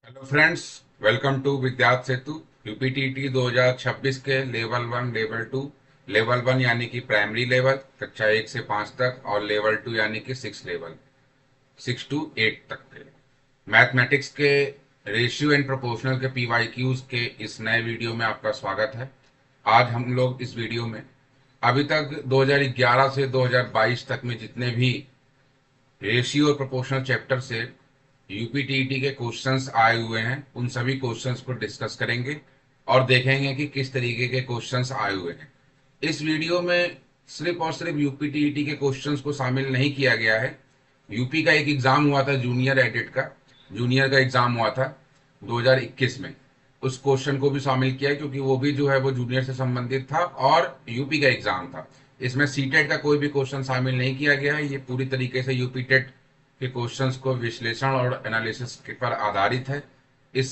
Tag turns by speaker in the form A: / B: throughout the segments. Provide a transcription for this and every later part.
A: Hello friends, welcome to Vidyarth Setu. UPTT 2026 के level 1, level 2। Level 1 यानी कि प्राइमरी लेवल कक्षा 1 से 5 तक, और लेवल 2 यानी कि 6 लेवल 6 to 8 तक के मैथमेटिक्स के रेशियो एंड प्रोपोर्शनल के पीवाईक्यूज के इस नए वीडियो में आपका स्वागत है। आज हम लोग इस वीडियो में अभी तक 2011 से 2022 तक में जितने भी रेशियो और प्रोपोर्शनल चैप्टर से यूपीटीईटी के क्वेश्चंस आए हुए हैं उन सभी क्वेश्चंस को डिस्कस करेंगे और देखेंगे कि किस तरीके के क्वेश्चंस आए हुए हैं। इस वीडियो में सिर्फ और सिर्फ यूपीटीईटी के क्वेश्चंस को शामिल नहीं किया गया है। यूपी का एक एग्जाम हुआ था, जूनियर एडिट का, जूनियर का एग्जाम हुआ था 2021 में। उस क्वेश्चन को भी शामिल किया है क्योंकि वो भी जो है वो जूनियर से संबंधित था और यूपी का एग्जाम था। इसमें सीटेट का कोई भी क्वेश्चन शामिल नहीं किया गया है। ये पूरी तरीके से यूपी टेट के क्वेश्चंस को विश्लेषण और एनालिसिस के पर आधारित है। इस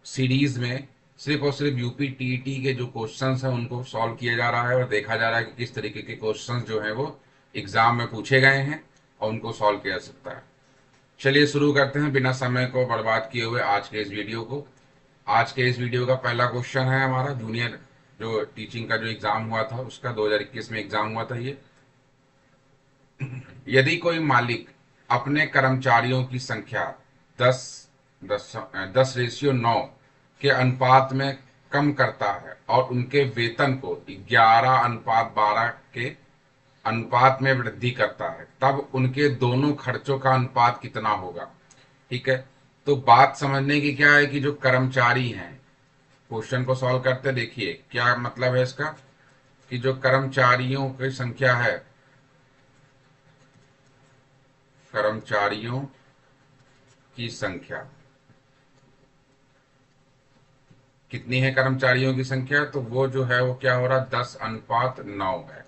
A: सीरीज में सिर्फ और सिर्फ यूपी टीईटी के जो क्वेश्चंस हैं उनको सॉल्व किया जा रहा है और देखा जा रहा है कि किस तरीके के क्वेश्चंस जो है वो एग्जाम में पूछे गए हैं और उनको सॉल्व किया जा सकता है। चलिए शुरू करते हैं बिना समय को बर्बाद किए हुए आज के इस वीडियो को। आज के इस वीडियो का पहला क्वेश्चन है हमारा जूनियर जो टीचिंग का जो एग्जाम हुआ था उसका 2021 में एग्जाम हुआ था। ये यदि कोई मालिक अपने कर्मचारियों की संख्या 10 10:9 के अनुपात में कम करता है और उनके वेतन को 11:12 के अनुपात में वृद्धि करता है, तब उनके दोनों खर्चों का अनुपात कितना होगा। ठीक है, तो बात समझने की क्या है कि जो कर्मचारी हैं, क्वेश्चन को सॉल्व करते देखिए क्या मतलब है इसका, कि जो कर्मचारियों की संख्या है, कर्मचारियों की संख्या कितनी है, कर्मचारियों की संख्या, तो वो जो है वो क्या हो रहा है 10:9 है।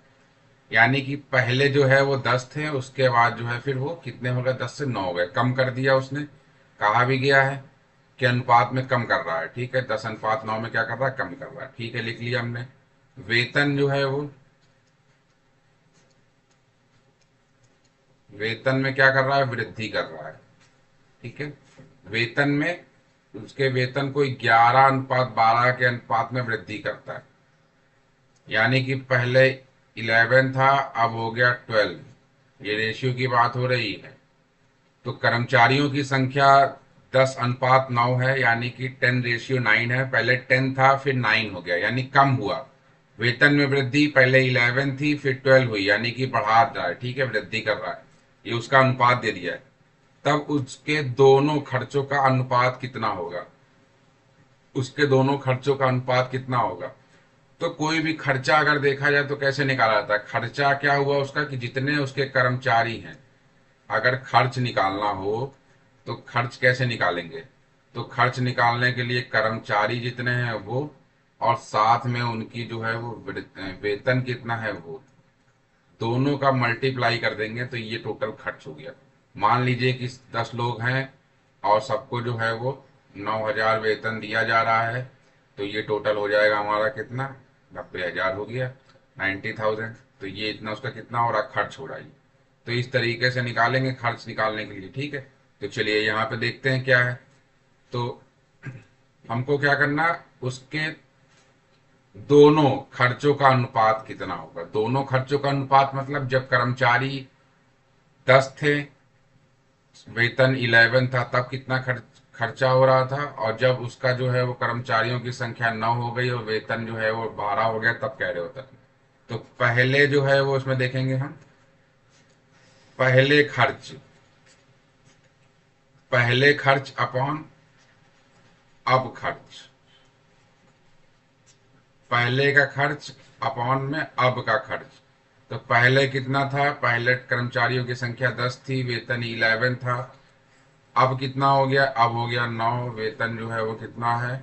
A: यानी कि पहले जो है वो 10 थे, उसके बाद जो है फिर वो कितने हो गए 10 से 9 हो गए, कम कर दिया उसने। कहा भी गया है कि अनुपात में कम कर रहा है। ठीक है, 10:9 में क्या कर रहा है, कम कर रहा है। ठीक है, लिख लिया हमने। वेतन जो है वो, वेतन में क्या कर रहा है, वृद्धि कर रहा है। ठीक है, वेतन में उसके वेतन को 11:12 के अनुपात में वृद्धि करता है। यानी कि पहले 11 था, अब हो गया 12। ये रेशियो की बात हो रही है। तो कर्मचारियों की संख्या 10:9 है, यानी कि 10:9 है। पहले 10 था फिर 9 हो गया, यानी कम हुआ। वेतन में वृद्धि, पहले 11 थी फिर 12 हुई, यानी कि बढ़ा रहा है। ठीक है, वृद्धि कर रहा है। ये उसका अनुपात दे दिया है। तब उसके दोनों खर्चों का अनुपात कितना होगा, उसके दोनों खर्चों का अनुपात कितना होगा। तो कोई भी खर्चा अगर देखा जाए तो कैसे निकाला जाता है, खर्चा क्या हुआ उसका कि जितने उसके कर्मचारी हैं। अगर खर्च निकालना हो तो खर्च कैसे निकालेंगे, तो खर्च निकालने के लिए कर्मचारी जितने हैं वो, और साथ में उनकी जो है वो वेतन कितना है वो, दोनों का मल्टीप्लाई कर देंगे तो ये टोटल खर्च हो गया। मान लीजिए कि 10 लोग हैं और सबको जो है वो 9,000 वेतन दिया जा रहा है, तो ये टोटल हो जाएगा हमारा कितना, 90,000 हो गया, 90,000। तो ये इतना उसका कितना हो रहा, खर्च हो रहा है। तो इस तरीके से निकालेंगे खर्च निकालने के लिए। ठीक है, तो चलिए यहाँ पे देखते हैं क्या है। तो हमको क्या करना, उसके दोनों खर्चों का अनुपात कितना होगा। दोनों खर्चों का अनुपात मतलब जब कर्मचारी 10 थे, वेतन 11 था, तब कितना खर्चा हो रहा था, और जब उसका जो है वो कर्मचारियों की संख्या 9 हो गई और वेतन जो है वो 12 हो गया, तब कह रहे होता। तो पहले जो है वो इसमें देखेंगे हम, पहले खर्च, पहले खर्च अपॉन अब खर्च, पहले का खर्च अपॉन में अब का खर्च। तो पहले कितना था, पहले कर्मचारियों की संख्या 10 थी, वेतन 11 था। अब कितना हो गया, अब हो गया 9, वेतन जो है वो कितना है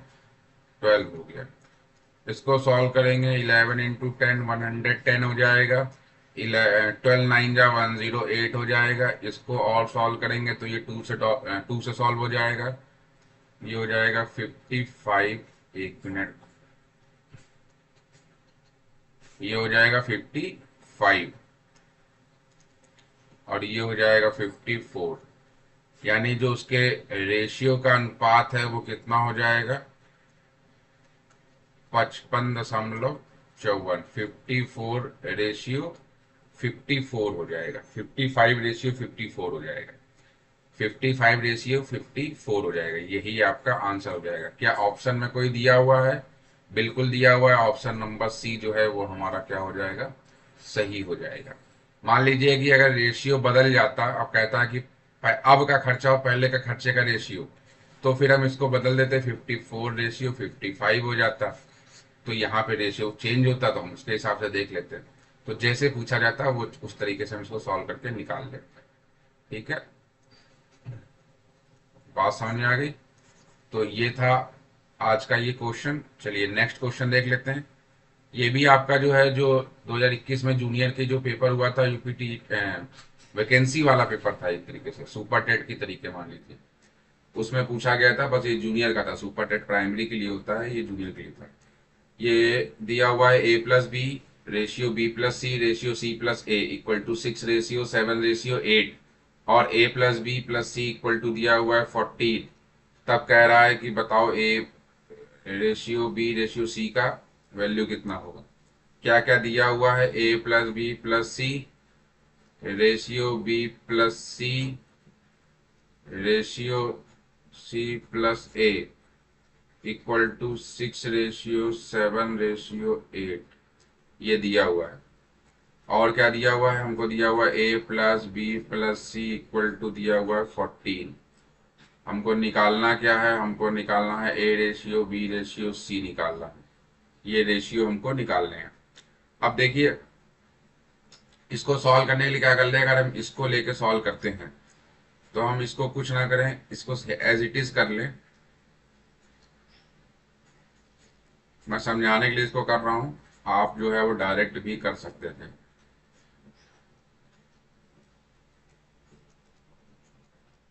A: 12 हो गया। इसको सॉल्व करेंगे, 11 × 10 110 हो जाएगा। 12 9 जा 108 हो जाएगा। इसको और सॉल्व करेंगे तो ये 2 से सॉल्व हो जाएगा। ये हो जाएगा 55, एक मिनट, ये हो जाएगा 55 और ये हो जाएगा 54। यानी जो उसके रेशियो का अनुपात है वो कितना हो जाएगा, 55.54, 54 हो जाएगा, 55 रेशियो 54 हो जाएगा, 55 रेशियो 54 हो जाएगा। यही आपका आंसर हो जाएगा। क्या ऑप्शन में कोई दिया हुआ है? बिल्कुल दिया हुआ है। ऑप्शन नंबर सी जो है वो हमारा क्या हो जाएगा, सही हो जाएगा। मान लीजिए कि अगर रेशियो बदल जाता, अब कहता है कि अब का खर्चा और पहले का खर्चे का रेशियो, तो फिर हम इसको बदल देते, 54 रेशियो 55 हो जाता। तो यहाँ पे रेशियो चेंज होता तो हम उसके हिसाब से देख लेते हैं। तो जैसे पूछा जाता है वो उस तरीके से हम इसको सॉल्व करके निकाल लेते हैं। ठीक है, बात समझ में आ गई? तो ये था आज का ये क्वेश्चन। चलिए नेक्स्ट क्वेश्चन देख लेते हैं। ये भी आपका जो है, जो 2021 में जूनियर के जो पेपर हुआ था, यूपीटी वैकेंसी वाला पेपर था, एक तरीके से सुपर टेट की तरीके मान लीजिए, उसमें पूछा गया था। बस ये जूनियर का था, सुपर टेट प्राइमरी के लिए होता है, ये जूनियर के लिए था। ये दिया हुआ है a+b ratio b+c ratio c+a = 6:7:8 और a+b+c दिया हुआ है 14। तब कह रहा है कि बताओ a ratio b ratio c का वैल्यू कितना होगा। क्या क्या दिया हुआ है, a+b+c ratio b+c ratio c+a = 6:7:8, ये दिया हुआ है। और क्या दिया हुआ है, हमको दिया हुआ है a+b+c दिया हुआ है 14। हमको निकालना क्या है, हमको निकालना है a ratio b ratio c निकालना है। ये रेशियो हमको निकालने हैं। अब देखिए, इसको सॉल्व करने के लिए क्या कर ले, अगर हम इसको लेके सॉल्व करते हैं तो हम इसको कुछ ना करें, इसको एज इट इज कर लें। मैं समझाने के लिए इसको कर रहा हूं, आप जो है वो डायरेक्ट भी कर सकते थे।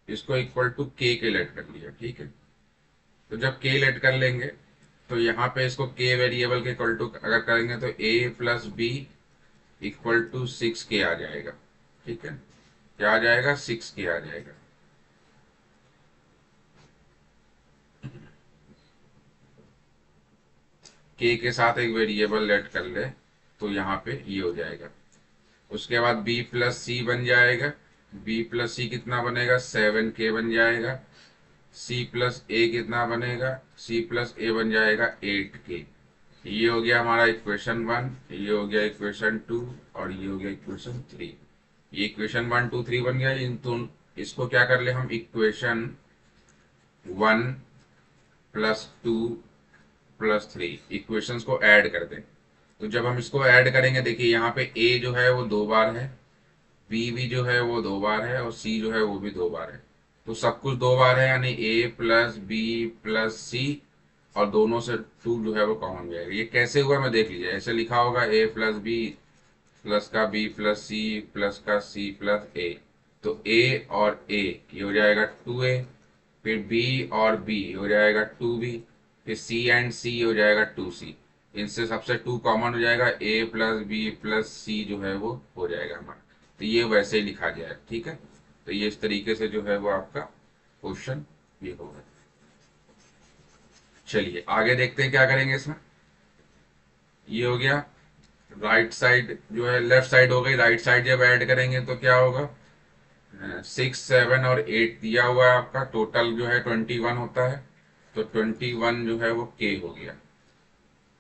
A: इसको = के लेट कर लिया, ठीक है। तो जब के लेट कर लेंगे तो यहाँ पे इसको के वेरिएबल के इक्वल टू अगर करेंगे तो a+b = 6 के आ जाएगा। ठीक है, क्या आ जाएगा, 6 के आ जाएगा। के साथ एक वेरिएबल लेट कर ले तो यहाँ पे ये हो जाएगा। उसके बाद b+c बन जाएगा। b+c कितना बनेगा, 7k बन जाएगा। c+a कितना बनेगा, c+a बन जाएगा 8k। ये हो गया हमारा इक्वेशन 1, ये हो गया इक्वेशन 2 और ये हो गया इक्वेशन 3। ये इक्वेशन 1 2 3 बन गया। इसको क्या कर ले हम, इक्वेशन 1 + 2 + 3 इक्वेशंस को ऐड कर दें। तो जब हम इसको ऐड करेंगे, देखिए यहाँ पे a जो है वो 2 बार है, b भी जो है वो 2 बार है और c जो है वो भी 2 बार है। तो सब कुछ 2 बार है, यानी a+b+c और दोनों से 2 जो है वो कॉमन जाएगा। ये कैसे हुआ मैं देख लीजिए, ऐसे लिखा होगा a+b प्लस का b+c प्लस का c+a। तो a और a ये हो जाएगा 2a, फिर b और b हो जाएगा 2b, फिर c एंड c हो जाएगा 2c। इनसे सबसे 2 कॉमन हो जाएगा, a+b+c जो है वो हो जाएगा हमारा। तो ये वैसे ही लिखा गया है, ठीक है। तो ये इस तरीके से जो है वो आपका क्वेश्चन ये होगा। चलिए आगे देखते हैं क्या करेंगे इसमें। ये हो गया राइट साइड, जो है लेफ्ट साइड हो गई। राइट साइड जब ऐड करेंगे तो क्या होगा, 6 7 और 8 दिया हुआ है आपका, टोटल जो है 21 होता है। तो 21 जो है वो के हो गया,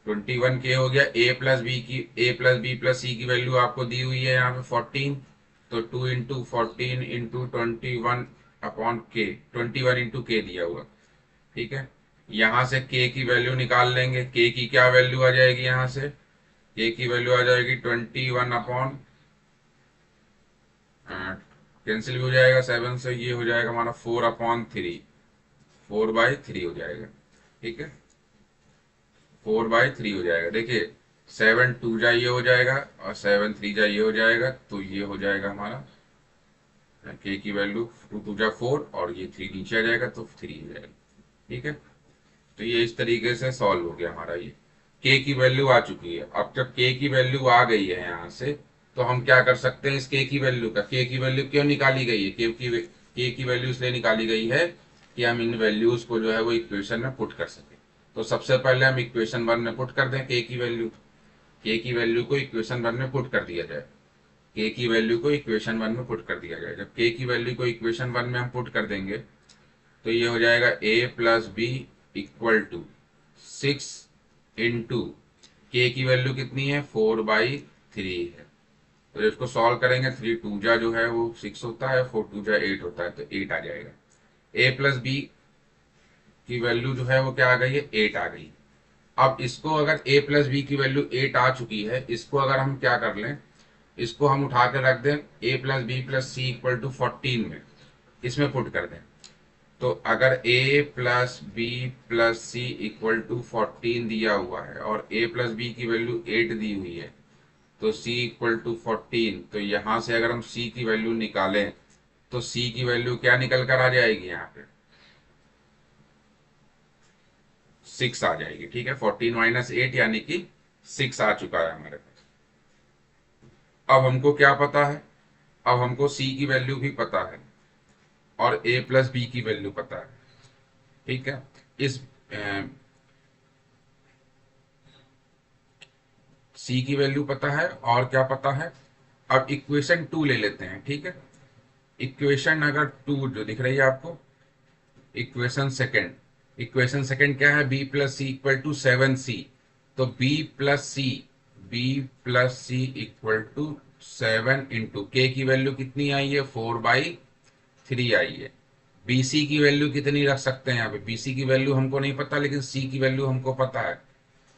A: 21 के हो गया। a+b+c की वैल्यू आपको दी हुई है यहाँ पे 14। तो 2 × 14 × 21/k, 21 × k दिया हुआ, ठीक है। यहाँ से k की वैल्यू निकाल लेंगे। k की क्या वैल्यू आ जाएगी, यहाँ से k की वैल्यू आ जाएगी 21 कैंसिल भी हो जाएगा 7 से, ये हो जाएगा हमारा 4/3, 4/3 हो जाएगा, ठीक है। 4/3 हो जाएगा। देखिए 7 2 जा ये हो जाएगा और 7 3 जा ये हो जाएगा। तो ये हो जाएगा हमारा के की वैल्यू 2 2 जा 4 और ये 3 नीचे आ जाएगा तो 3 हो जाएगा, ठीक है। तो ये इस तरीके से सॉल्व हो गया हमारा। ये के की वैल्यू आ चुकी है। अब जब के की वैल्यू आ गई है यहाँ से, तो हम क्या कर सकते हैं, इस के की वैल्यू का, के की वैल्यू क्यों निकाली गई है, के की वैल्यू इसलिए निकाली गई है कि हम इन वैल्यूज को जो है वो इक्वेशन में पुट कर सके। तो सबसे पहले हम इक्वेशन 1 में पुट कर दें के की वैल्यू। के की वैल्यू को इक्वेशन 1 में पुट कर दिया जाए। के की वैल्यू को इक्वेशन 1 में पुट कर दिया जाए। जब के की वैल्यू को इक्वेशन 1 में हम पुट कर देंगे तो ये हो जाएगा a plus B equal to 6 into K की वैल्यू कितनी है 4/3 है। तो इसको सॉल्व करेंगे 3 टू जा जो है वो 6 होता है, 4 टू जा 8 होता है, तो 8 आ जाएगा। a प्लस बी की वैल्यू जो है वो क्या आ गई है 8 आ गई। अब इसको अगर a प्लस बी की वैल्यू 8 आ चुकी है, इसको अगर हम क्या कर लें, इसको हम उठा के रख दें a plus B plus C equal to 14 में, इसमें पुट कर दें। तो अगर a plus B plus C equal to 14 दिया हुआ है और a प्लस बी की वैल्यू 8 दी हुई है, तो c इक्वल टू 14, तो यहां से अगर हम c की वैल्यू निकालें तो c की वैल्यू क्या निकल कर आ जाएगी, यहाँ पे 6 आ जाएगी। ठीक है, 14 माइनस 8 यानी कि 6 आ चुका है हमारे पास। अब हमको क्या पता है, अब हमको c की वैल्यू भी पता है और a प्लस बी की वैल्यू पता है। ठीक है, इस c की वैल्यू पता है और क्या पता है। अब इक्वेशन 2 ले लेते हैं। ठीक है, इक्वेशन अगर 2 जो दिख रही है आपको, इक्वेशन सेकंड क्या है, b plus C equal to 7c। तो b plus C equal to 7 into K की वैल्यू कितनी आई है 4/3 आई है। bc की वैल्यू कितनी रख सकते हैं, यहाँ पे bc की वैल्यू हमको नहीं पता लेकिन c की वैल्यू हमको पता है।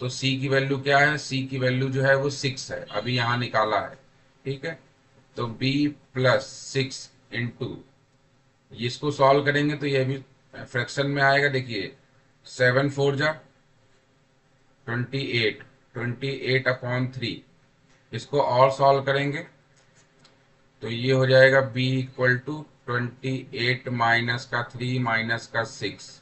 A: तो c की वैल्यू क्या है, c की वैल्यू जो है वो 6 है, अभी यहाँ निकाला है। ठीक है, तो b प्लस 6 इंटू, इसको सॉल्व करेंगे तो ये भी फ्रैक्शन में आएगा। देखिए 7 4 जा 28, 28/3। इसको और सॉल्व करेंगे तो ये हो जाएगा b इक्वल टू 28 माइनस का 3 माइनस का 6।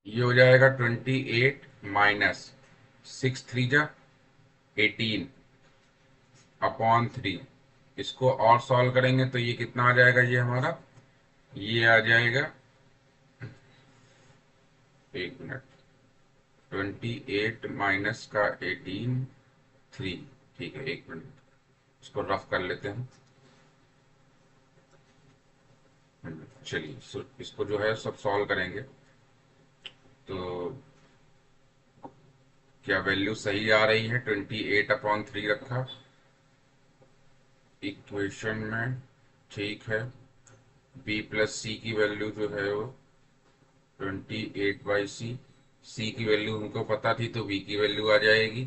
A: ये हो जाएगा 28 माइनस 6 3 जा 18/3। इसको और सॉल्व करेंगे तो ये कितना आ जाएगा, ये हमारा ये आ जाएगा, एक मिनट, 28 माइनस का 18 3। ठीक है, एक मिनट, इसको रफ कर लेते हैं। चलिए इसको जो है सब सॉल्व करेंगे तो क्या वैल्यू सही आ रही है, 28/3 रखा इक्वेशन में। ठीक है, b प्लस सी की वैल्यू जो है वो 28/c, c की वैल्यू हमको पता थी तो b की वैल्यू आ जाएगी।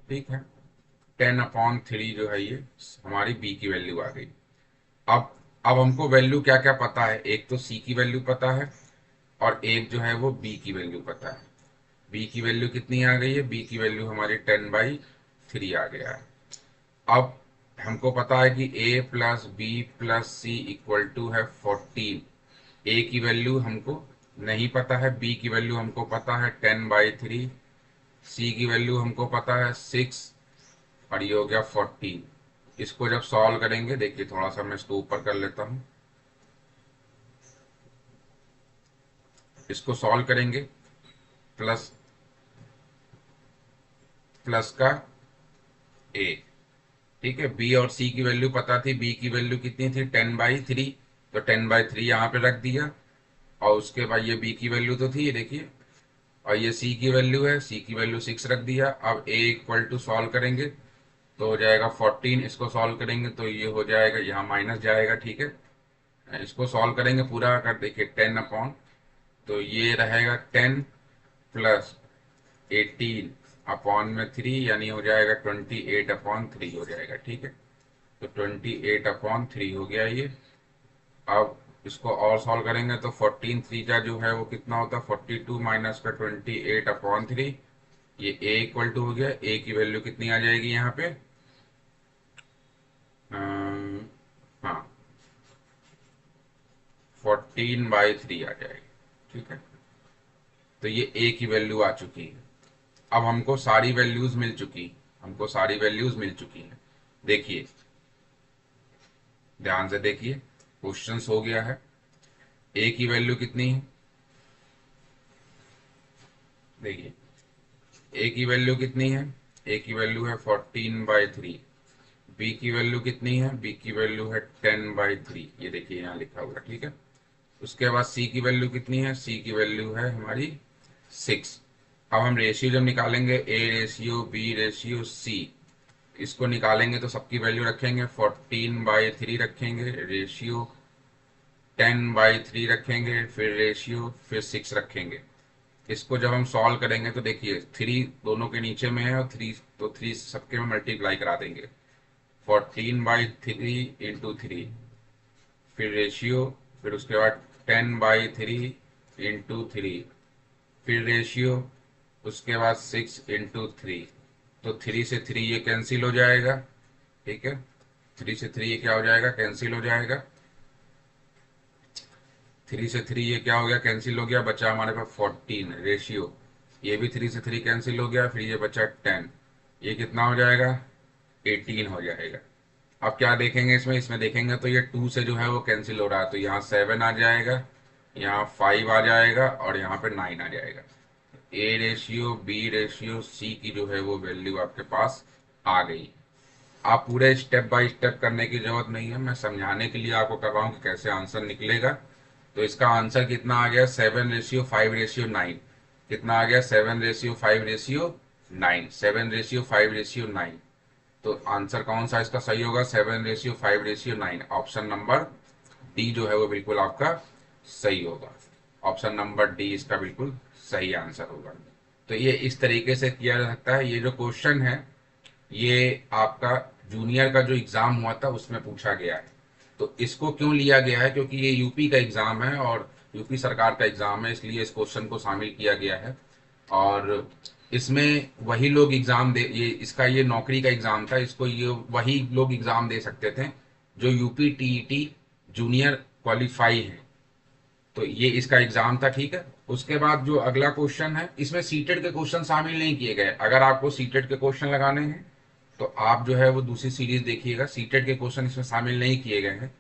A: ठीक है, 10/3 जो है ये हमारी b की वैल्यू आ गई। अब अब हमको वैल्यू क्या क्या पता है, एक तो c की वैल्यू पता है और एक जो है वो b की वैल्यू पता है। b की वैल्यू कितनी आ गई है, b की वैल्यू हमारी 10/3 आ गया है। अब हमको पता है कि a plus B plus C equal to है 14। a की वैल्यू हमको नहीं पता है, b की वैल्यू हमको पता है 10/3, c की वैल्यू हमको पता है 6 और ये हो गया 14। इसको जब सॉल्व करेंगे, देखिए थोड़ा सा मैं इसको ऊपर कर लेता हूँ, इसको सॉल्व करेंगे प्लस प्लस का a। ठीक है, b और c की वैल्यू पता थी, b की वैल्यू कितनी थी 10/3, तो 10/3 यहाँ पे रख दिया और उसके बाद ये b की वैल्यू तो थी, ये देखिए, और ये c की वैल्यू है, c की वैल्यू 6 रख दिया। अब a इक्वल टू सॉल्व करेंगे तो हो जाएगा 14, इसको सॉल्व करेंगे तो ये हो जाएगा, यहाँ माइनस जाएगा। ठीक है, इसको सॉल्व करेंगे पूरा कर, देखिए 10 तो ये रहेगा 10 प्लस 18/3 यानी हो जाएगा 28/3 हो जाएगा। ठीक है, तो 28/3 हो गया ये। अब इसको और सॉल्व करेंगे तो 14 3 का जो है वो कितना होता है, 42 माइनस का 28/3। ये a इक्वल टू हो गया, a की वैल्यू कितनी आ जाएगी यहाँ पे, हाँ 14/3 आ जाएगी। ठीक है, तो ये a की वैल्यू आ चुकी है। अब हमको सारी वैल्यूज मिल चुकी, हमको सारी वैल्यूज मिल चुकी हैं। देखिए, ध्यान से देखिए, क्वेश्चन हो गया है। a की वैल्यू कितनी है, देखिए a की वैल्यू कितनी है, a की वैल्यू है 14/3। b की वैल्यू कितनी है, b की वैल्यू है 10/3, ये देखिए यहाँ लिखा हुआ है। ठीक है, उसके बाद c की वैल्यू कितनी है, c की वैल्यू है हमारी 6। अब हम रेशियो जब निकालेंगे, a ratio b ratio c, इसको निकालेंगे तो सबकी वैल्यू रखेंगे, 14/3 रखेंगे, रेशियो 10/3 रखेंगे, फिर रेशियो, फिर 6 रखेंगे। इसको जब हम सॉल्व करेंगे तो देखिए 3 दोनों के नीचे में है और 3, तो 3 सबके में मल्टीप्लाई करा देंगे, 14/3 इंटू 3, फिर रेशियो, फिर उसके बाद 10/3 इंटू 3, फिर रेशियो, उसके बाद 6/3। तो 3 से 3 ये कैंसिल हो जाएगा। ठीक है, 3 से 3 ये क्या हो जाएगा, कैंसिल हो जाएगा। 3 से 3 ये क्या हो गया, कैंसिल हो गया, बचा हमारे पास 14 रेशियो, ये भी 3 से 3 कैंसिल हो गया, फिर ये बचा 10, ये कितना हो जाएगा, 18 हो जाएगा। अब क्या देखेंगे इसमें, इसमें देखेंगे तो ये 2 से जो है वो कैंसिल हो रहा है, तो यहाँ 7 आ जाएगा, यहाँ 5 आ जाएगा और यहाँ पे 9 आ जाएगा। A ratio B ratio C की जो है वो वैल्यू आपके पास आ गई। आप पूरे स्टेप बाय स्टेप करने की जरूरत नहीं है, मैं समझाने के लिए आपको कर रहा हूँ कि कैसे आंसर निकलेगा। तो इसका आंसर कितना आ गया, 7:5:9। कितना आ गया, 7:5:9, 7:5:9। तो आंसर कौन सा इसका सही होगा, 7:5:9। ऑप्शन नंबर डी जो है वो बिल्कुल आपका सही होगा। ऑप्शन नंबर डी इसका बिल्कुल सही आंसर होगा। तो ये इस तरीके से किया जा सकता है। ये जो क्वेश्चन है ये आपका जूनियर का जो एग्जाम हुआ था उसमें पूछा गया है। तो इसको क्यों लिया गया है, क्योंकि ये यूपी का एग्जाम है और यूपी सरकार का एग्जाम है, इसलिए इस क्वेश्चन को शामिल किया गया है। और इसमें वही लोग एग्जाम दे, ये इसका ये नौकरी का एग्जाम था, इसको ये वही लोग एग्जाम दे सकते थे जो यूपी टीईटी जूनियर क्वालिफाई है। तो ये इसका एग्जाम था। ठीक है, उसके बाद जो अगला क्वेश्चन है, इसमें सीटेट के क्वेश्चन शामिल नहीं किए गए। अगर आपको सीटेट के क्वेश्चन लगाने हैं तो आप जो है वो दूसरी सीरीज देखिएगा, सीटेट के क्वेश्चन इसमें शामिल नहीं किए गए हैं।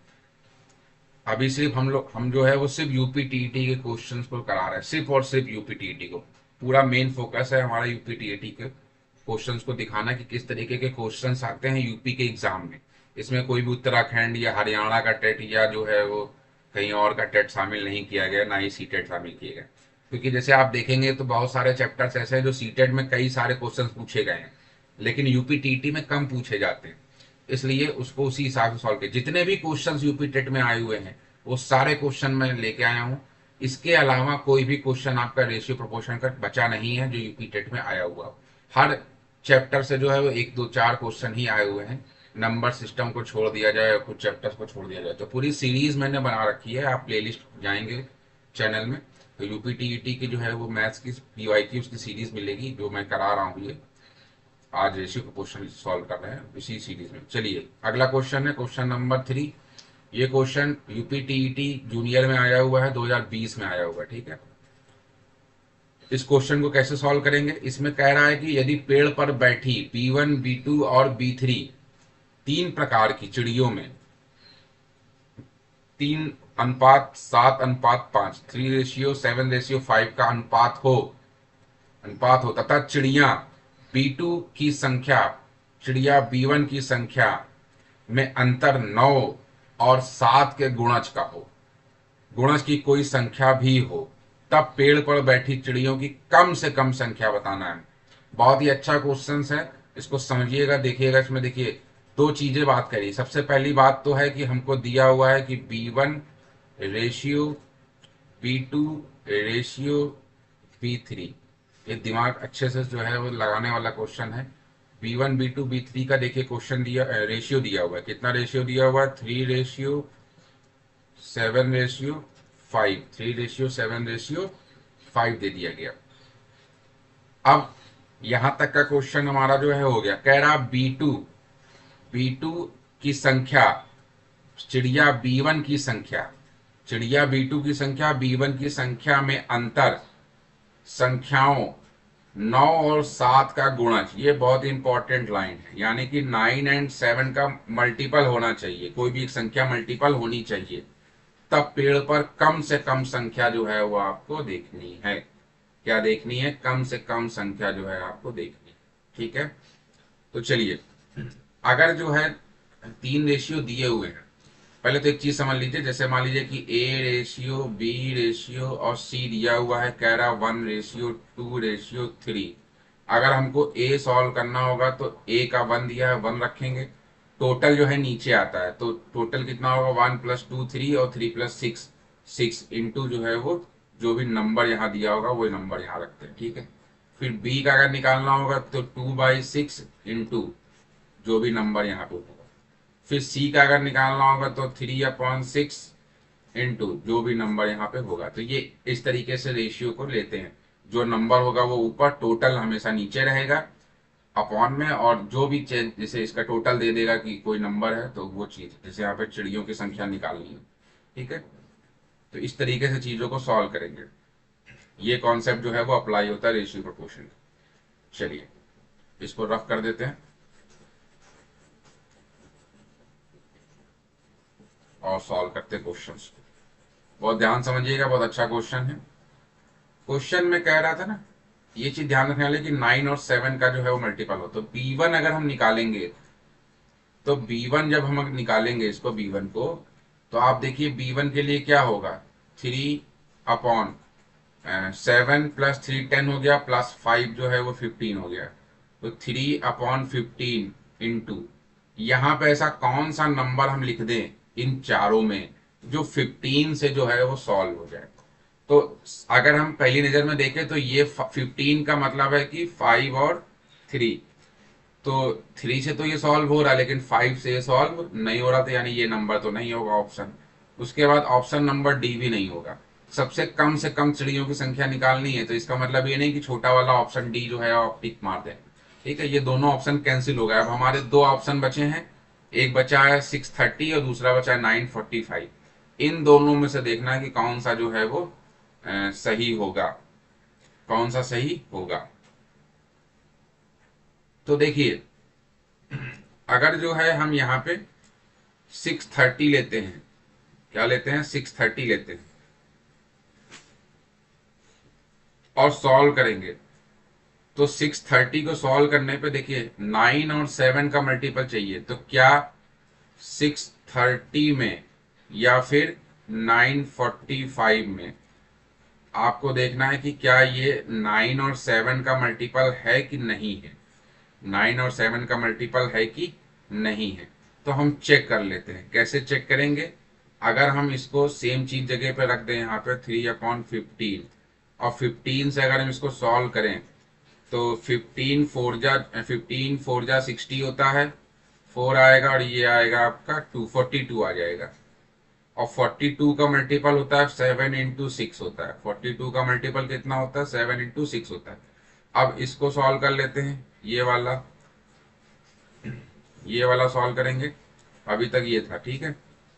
A: अभी सिर्फ हम जो है वो सिर्फ यूपी टीईटी के क्वेश्चन को करा रहे हैं, सिर्फ और सिर्फ यूपी टीईटी को। पूरा मेन फोकस है हमारा यूपी टीईटी के क्वेश्चंस को दिखाना कि किस तरीके के क्वेश्चंस आते हैं यूपी के एग्जाम में। इसमें कोई भी उत्तराखंड या हरियाणा का टेट या जो है वो कहीं और का टेट शामिल नहीं किया गया, ना ही सीटेट शामिल किए गए। क्योंकि जैसे आप देखेंगे तो बहुत सारे चैप्टर्स ऐसे हैं जो सीटेट में कई सारे क्वेश्चन पूछे गए हैं, लेकिन यूपी टीईटी में कम पूछे जाते हैं। इसलिए उसको उसी हिसाब से सॉल्व किया। जितने भी क्वेश्चंस यूपी टेट में आए हुए हैं वो सारे क्वेश्चन मैं लेके आया हूँ। इसके अलावा कोई भी क्वेश्चन आपका रेशियो प्रोपोर्शन का बचा नहीं है जो यूपी टेट में आया हुआ हो। हर चैप्टर से जो है वो 1 2 4 क्वेश्चन ही आए हुए हैं। नंबर सिस्टम को छोड़ दिया जाए, कुछ चैप्टर्स को छोड़ दिया जाए, तो पूरी सीरीज मैंने बना रखी है। आप प्लेलिस्ट जाएंगे चैनल में तो यूपी टीईटी की जो है वो मैथ्स की पीवाई की उसकी सीरीज मिलेगी जो मैं करा रहा हूँ। ये आज रेशियो का क्वेश्चन सॉल्व कर रहे हैं इसी सीरीज में। चलिए अगला क्वेश्चन है क्वेश्चन नंबर 3। ये क्वेश्चन यूपी टीईटी जूनियर में आया हुआ है, 2020 में आया हुआ है। ठीक है, इस क्वेश्चन को कैसे सॉल्व करेंगे, इसमें कह रहा है कि यदि पेड़ पर बैठी B1 B2 और B3 तीन प्रकार की चिड़ियों में 3:7:5 3:7:5 का अनुपात हो तथा चिड़िया B2 की संख्या चिड़िया B1 की संख्या में अंतर 9 और 7 के गुणज का हो, गुणज की कोई संख्या भी हो, तब पेड़ पर बैठी चिड़ियों की कम से कम संख्या बताना है। बहुत ही अच्छा क्वेश्चन है, इसको समझिएगा, देखिएगा। इसमें देखिए दो चीजें बात करी। सबसे पहली बात तो है कि हमको दिया हुआ है कि B1 ratio B2 ratio B3। ये दिमाग अच्छे से जो है वो लगाने वाला क्वेश्चन है। B1 B2 B3 का देखिए क्वेश्चन दिया, रेशियो दिया हुआ है। कितना रेशियो दिया हुआ है, 3:7:5 7:5, 3:7:5 दे दिया गया। अब यहां तक का क्वेश्चन हमारा जो है हो गया। कह रहा B2 की संख्या, चिड़िया B1 की संख्या, चिड़िया B2 की संख्या B1 की संख्या में अंतर संख्याओं 9 और 7 का गुणज। ये बहुत इंपॉर्टेंट लाइन है, यानी कि 9 एंड 7 का मल्टीपल होना चाहिए, कोई भी एक संख्या मल्टीपल होनी चाहिए, तब पेड़ पर कम से कम संख्या जो है वो आपको देखनी है। क्या देखनी है? कम से कम संख्या जो है आपको देखनी है। ठीक है, तो चलिए, अगर जो है 3 रेशियो दिए हुए हैं, पहले तो एक चीज समझ लीजिए, जैसे मान लीजिए कि A रेशियो, B रेशियो और C दिया हुआ है, कह रहा 1:2:3। अगर हमको A सॉल्व करना होगा तो A का 1 दिया है, 1 रखेंगे, टोटल जो है नीचे आता है, तो टोटल कितना होगा? 1 + 2 3 और 3 + 6 6 इंटू जो है वो जो भी नंबर यहाँ दिया होगा वही नंबर यहाँ रखते हैं। ठीक है, फिर B का अगर निकालना होगा तो 2/6 इंटू जो भी नंबर यहाँ पे होगा। फिर C का अगर निकालना होगा तो 3/6 इंटू जो भी नंबर यहाँ पे होगा। तो ये इस तरीके से रेशियो को लेते हैं, जो नंबर होगा वो ऊपर, टोटल हमेशा नीचे रहेगा अपॉन में, और जो भी चेंज, जैसे इसका टोटल दे देगा कि कोई नंबर है तो वो चीज, जैसे यहाँ पे चिड़ियों की संख्या निकालनी है। ठीक है, तो इस तरीके से चीजों को सॉल्व करेंगे। ये कॉन्सेप्ट जो है वो अप्लाई होता है रेशियो प्रोपोर्शन। चलिए इसको रफ कर देते हैं और सॉल्व करते क्वेश्चंस। बहुत ध्यान समझिएगा, बहुत अच्छा क्वेश्चन है। क्वेश्चन में कह रहा था ना, ये चीज ध्यान रखने वाली कि 9 और 7 का जो है वो मल्टीपल हो, तो B1 अगर हम निकालेंगे, तो B1 जब हम निकालेंगे इसको B1 को, तो आप देखिए B1 के लिए क्या होगा? 3/7 + 3 10 हो गया, प्लस 5 जो है वो 15 हो गया, तो 3/15 इंटू, यहाँ पे ऐसा कौन सा नंबर हम लिख दें इन चारों में जो 15 से जो है वो सॉल्व हो जाए। तो अगर हम पहली नजर में देखें तो ये 15 का मतलब है कि 5 और 3, तो 3 से तो ये सॉल्व हो रहा है, लेकिन 5 से ये सॉल्व नहीं हो रहा, तो यानी ये नंबर तो नहीं होगा ऑप्शन। उसके बाद ऑप्शन नंबर डी भी नहीं होगा। सबसे कम से कम चिड़ियों की संख्या निकालनी है, तो इसका मतलब ये नहीं कि छोटा वाला ऑप्शन डी जो है आप टिक मार दें। ठीक है, ये दोनों ऑप्शन कैंसिल हो गए। अब हमारे दो ऑप्शन बचे हैं, एक बचा है 630 और दूसरा बचा है 945। इन दोनों में से देखना है कि कौन सा जो है वो सही होगा, कौन सा सही होगा। तो देखिए, अगर जो है हम यहाँ पे 630 लेते हैं, क्या लेते हैं? 630 लेते हैं और सॉल्व करेंगे, तो 630 को सॉल्व करने पे देखिए 9 और 7 का मल्टीपल चाहिए, तो क्या 630 में या फिर 945 में? आपको देखना है कि क्या ये 9 और 7 का मल्टीपल है कि नहीं है, 9 और 7 का मल्टीपल है कि नहीं है। तो हम चेक कर लेते हैं। कैसे चेक करेंगे? अगर हम इसको सेम चीज जगह पे रख दें, यहाँ पे 3/15, और 15 से अगर हम इसको सॉल्व करें तो 15 4 जा 60 होता है, 4 आएगा और ये आएगा आपका 242 आ जाएगा। और 42 का मल्टीपल होता है 7 × 6 होता है। 42 का मल्टीपल कितना होता है? 7 × 6 होता है। अब इसको सॉल्व कर लेते हैं, ये वाला सॉल्व करेंगे। अभी तक ये था, ठीक है।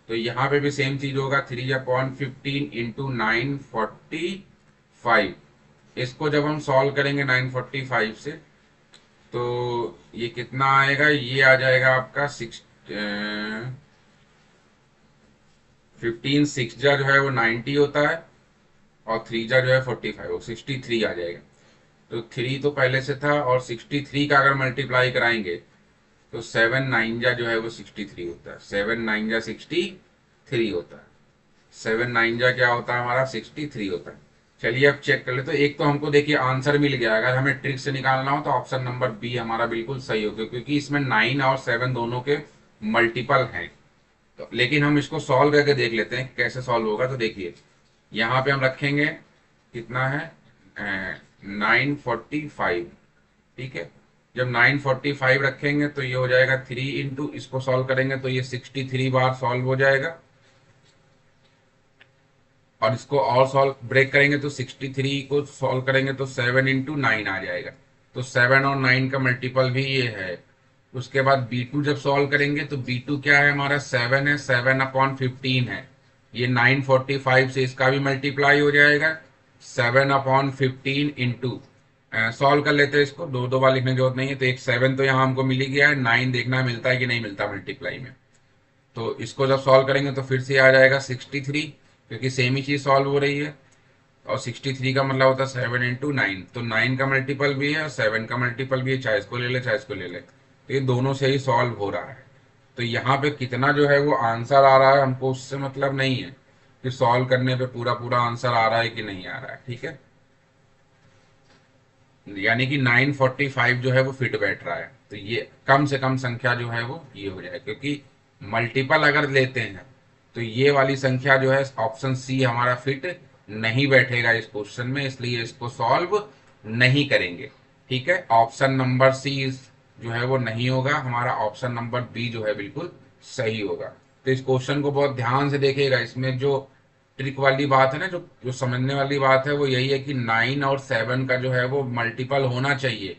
A: तो यहाँ पे भी सेम चीज होगा, 3/15 इंटू 945। इसको जब हम सॉल्व करेंगे 945 से, तो ये कितना आएगा? ये आ जाएगा आपका 15 6 जा जो है वो 90 होता है, और 3 जा जो है 45, वो 63 आ जाएगा। तो 3 तो पहले से था, और 63 का अगर मल्टीप्लाई कराएंगे तो 7 9 जा जो है वो 63 होता है। 7 9 जा 63 होता है। 7 9 जा क्या होता है हमारा? 63 होता है। चलिए अब चेक कर ले। तो एक तो हमको देखिए आंसर मिल गया। अगर हमें ट्रिक से निकालना हो तो ऑप्शन नंबर बी हमारा बिल्कुल सही होगा, क्योंकि इसमें 9 और 7 दोनों के मल्टीपल हैं। तो लेकिन हम इसको सॉल्व करके देख लेते हैं कैसे सॉल्व होगा। तो देखिए, यहाँ पे हम रखेंगे, कितना है? 945। ठीक है, जब 945 रखेंगे तो ये हो जाएगा 3 इंटू, इसको सॉल्व करेंगे तो ये 63 बार सॉल्व हो जाएगा। और इसको और सॉल्व ब्रेक करेंगे तो 63 को सॉल्व करेंगे तो 7 × 9 आ जाएगा। तो 7 और 9 का मल्टीपल भी ये है। उसके बाद B2 जब सॉल्व करेंगे तो B2 क्या है हमारा 7 है, 7/15 है। ये 945 से इसका भी मल्टीप्लाई हो जाएगा 7/15 इंटू, सॉल्व कर लेते हैं इसको, दो दो बार लिखने की जरूरत नहीं है। तो एक 7 तो यहाँ हमको मिल ही गया है, 9 देखना मिलता है कि नहीं मिलता मल्टीप्लाई में। तो इसको जब सॉल्व करेंगे तो फिर से आ जाएगा 63, क्योंकि सेम ही चीज सॉल्व हो रही है। और 63 का मतलब होता है 7 × 9, तो 9 का मल्टीपल भी है और 7 का मल्टीपल भी है, चाहे इसको ले ले चाहे इसको ले ले, तो ये दोनों से ही सॉल्व हो रहा है। तो यहाँ पे कितना जो है वो आंसर आ रहा है हमको उससे मतलब नहीं है कि सॉल्व करने पे पूरा पूरा आंसर आ रहा है कि नहीं आ रहा है, ठीक है। यानी कि 945 जो है वो फिट बैठ रहा है। तो ये कम से कम संख्या जो है वो ये हो जाए, क्योंकि मल्टीपल अगर लेते हैं तो ये वाली संख्या जो है ऑप्शन सी हमारा फिट नहीं बैठेगा इस क्वेश्चन में, इसलिए इसको सॉल्व नहीं करेंगे, ठीक है। ऑप्शन नंबर सी जो है वो नहीं होगा हमारा, ऑप्शन नंबर बी जो है बिल्कुल सही होगा। तो इस क्वेश्चन को बहुत ध्यान से देखिएगा। इसमें जो ट्रिक वाली बात है ना, जो जो समझने वाली बात है वो यही है कि 9 और 7 का जो है वो मल्टीपल होना चाहिए,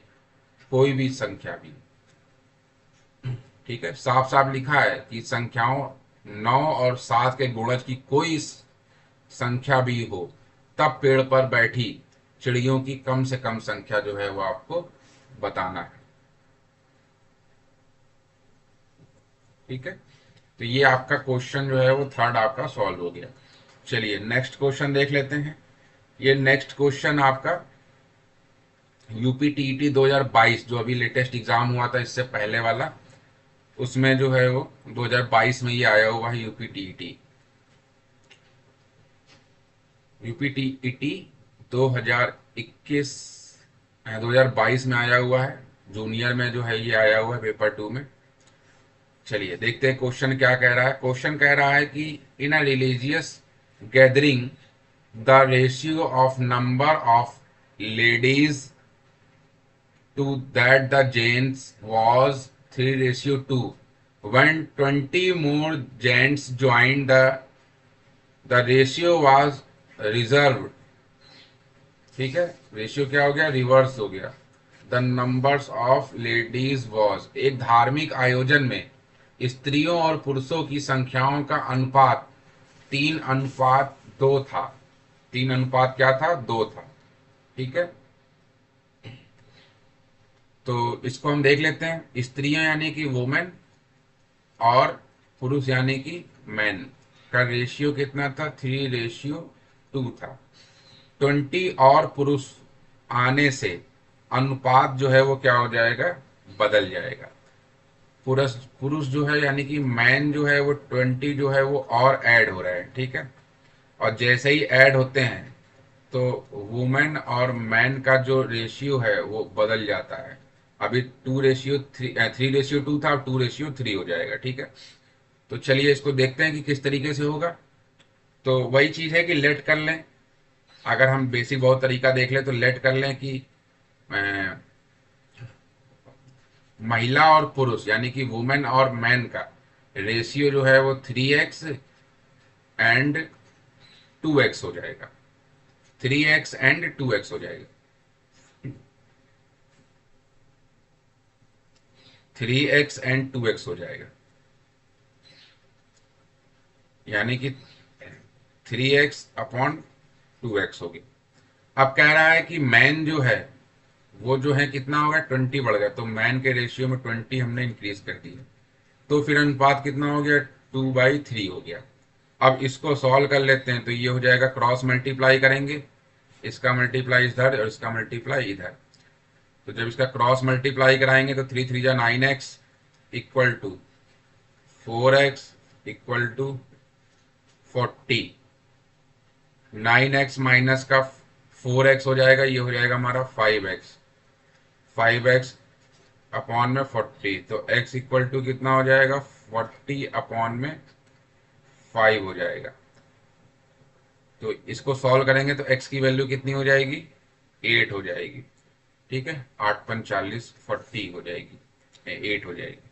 A: कोई भी संख्या भी, ठीक है। साफ साफ लिखा है कि संख्याओं 9 और 7 के गुणज की कोई संख्या भी हो, तब पेड़ पर बैठी चिड़ियों की कम से कम संख्या जो है वो आपको बताना है, ठीक है। तो ये आपका क्वेश्चन जो है वो थर्ड आपका सॉल्व हो गया। चलिए नेक्स्ट क्वेश्चन देख लेते हैं। ये नेक्स्ट क्वेश्चन आपका यूपी-टीईटी 2022 जो अभी लेटेस्ट एग्जाम हुआ था इससे पहले वाला, उसमें जो है वो 2022 में ये आया हुआ है। यूपी-टीईटी 2021 2022 में आया हुआ है, जूनियर में जो है ये आया हुआ है पेपर 2 में। चलिए देखते हैं क्वेश्चन क्या कह रहा है। क्वेश्चन कह रहा है कि in a religious gathering the ratio of number of ladies to that the gents was 3:2. When 20 more gents joined, the ratio was reserved, ठीक है। रेशियो क्या हो गया, रिवर्स हो गया। The numbers of ladies was, एक धार्मिक आयोजन में स्त्रियों और पुरुषों की संख्याओं का अनुपात 3:2 था। 3:, क्या था, 2 था, ठीक है। तो इसको हम देख लेते हैं। स्त्रियां यानी कि वुमेन और पुरुष यानी कि मैन का रेशियो कितना था, 3:2 था। 20 और पुरुष आने से अनुपात जो है वो क्या हो जाएगा, बदल जाएगा। पुरुष पुरुष जो है यानी कि मैन जो है वो 20 जो है वो और ऐड हो रहा है, ठीक है। और जैसे ही ऐड होते हैं तो वुमेन और मैन का जो रेशियो है वो बदल जाता है। अभी 3:2 था, अब 2:3 हो जाएगा, ठीक है। तो चलिए इसको देखते हैं कि किस तरीके से होगा। तो वही चीज है कि लेट कर लें। अगर हम बेसिक बहुत तरीका देख लें तो लेट कर लें कि अ, महिला और पुरुष यानी कि वुमेन और मैन का रेशियो जो है वो 3x एंड 2x हो जाएगा। 3x एंड 2x हो जाएगा। 3x एंड 2x हो जाएगा, यानी कि 3x/2x हो गया। अब कह रहा है कि मैन जो है वो जो है कितना हो गया, 20 बढ़ गया। तो मैन के रेशियो में 20 हमने इंक्रीज कर दिया, तो फिर अनुपात कितना हो गया, 2/3 हो गया। अब इसको सॉल्व कर लेते हैं। तो ये हो जाएगा, क्रॉस मल्टीप्लाई करेंगे, इसका मल्टीप्लाई इधर और इसका मल्टीप्लाई इधर। तो जब इसका क्रॉस मल्टीप्लाई कराएंगे तो 3×3 = 9x equal to 4x equal to 40। 9x minus का 4x हो जाएगा, ये हो जाएगा हमारा 5x। 5x अपॉन में 40, तो x इक्वल टू कितना हो जाएगा, 40 अपॉन में 5 हो जाएगा। तो इसको सॉल्व करेंगे तो x की वैल्यू कितनी हो जाएगी, 8 हो जाएगी, ठीक है। 8×5 = 40 हो जाएगी, 8 हो जाएगी।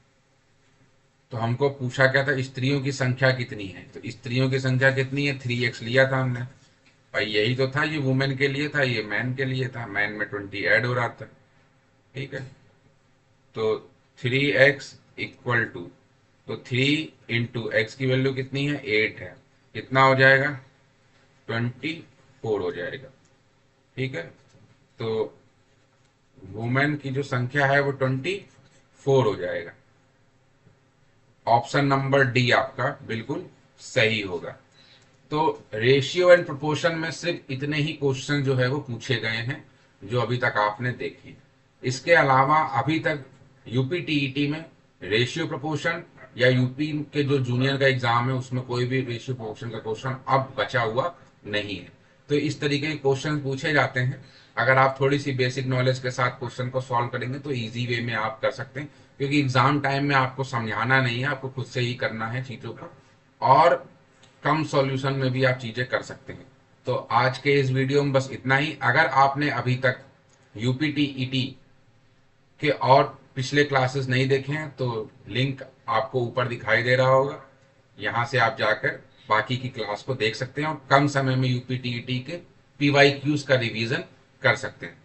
A: तो हमको पूछा क्या था, स्त्रियों की संख्या कितनी है। तो स्त्रियों की संख्या कितनी है, 3x लिया था हमने। भाई यही तो था, ये वुमेन के लिए था, ये मैन के लिए था, मैन में 20 ऐड हो रहा था। ठीक है, तो 3x इक्वल टू, तो 3 × x की वैल्यू कितनी है, 8 है, कितना हो जाएगा, 24 हो जाएगा। ठीक है, तो वुमेन की जो संख्या है वो 24 हो जाएगा। ऑप्शन नंबर डी आपका बिल्कुल सही होगा। तो रेशियो एंड प्रोपोर्शन में सिर्फ इतने ही क्वेश्चन जो है वो पूछे गए हैं जो अभी तक आपने देखे। इसके अलावा अभी तक यूपी टीईटी में रेशियो प्रोपोर्शन या यूपी के जो जूनियर का एग्जाम है उसमें कोई भी रेशियो प्रोपोर्शन का क्वेश्चन अब बचा हुआ नहीं है। तो इस तरीके के क्वेश्चन पूछे जाते हैं। अगर आप थोड़ी सी बेसिक नॉलेज के साथ क्वेश्चन को सॉल्व करेंगे तो इजी वे में आप कर सकते हैं, क्योंकि एग्जाम टाइम में आपको समझाना नहीं है, आपको खुद से ही करना है चीजों को, और कम सॉल्यूशन में भी आप चीजें कर सकते हैं। तो आज के इस वीडियो में बस इतना ही। अगर आपने अभी तक यूपी टीईटी के और पिछले क्लासेस नहीं देखे हैं तो लिंक आपको ऊपर दिखाई दे रहा होगा, यहाँ से आप जाकर बाकी की क्लास को देख सकते हैं और कम समय में यूपी टीईटी के पीवाईक्यूज का रिवीजन कर सकते हैं।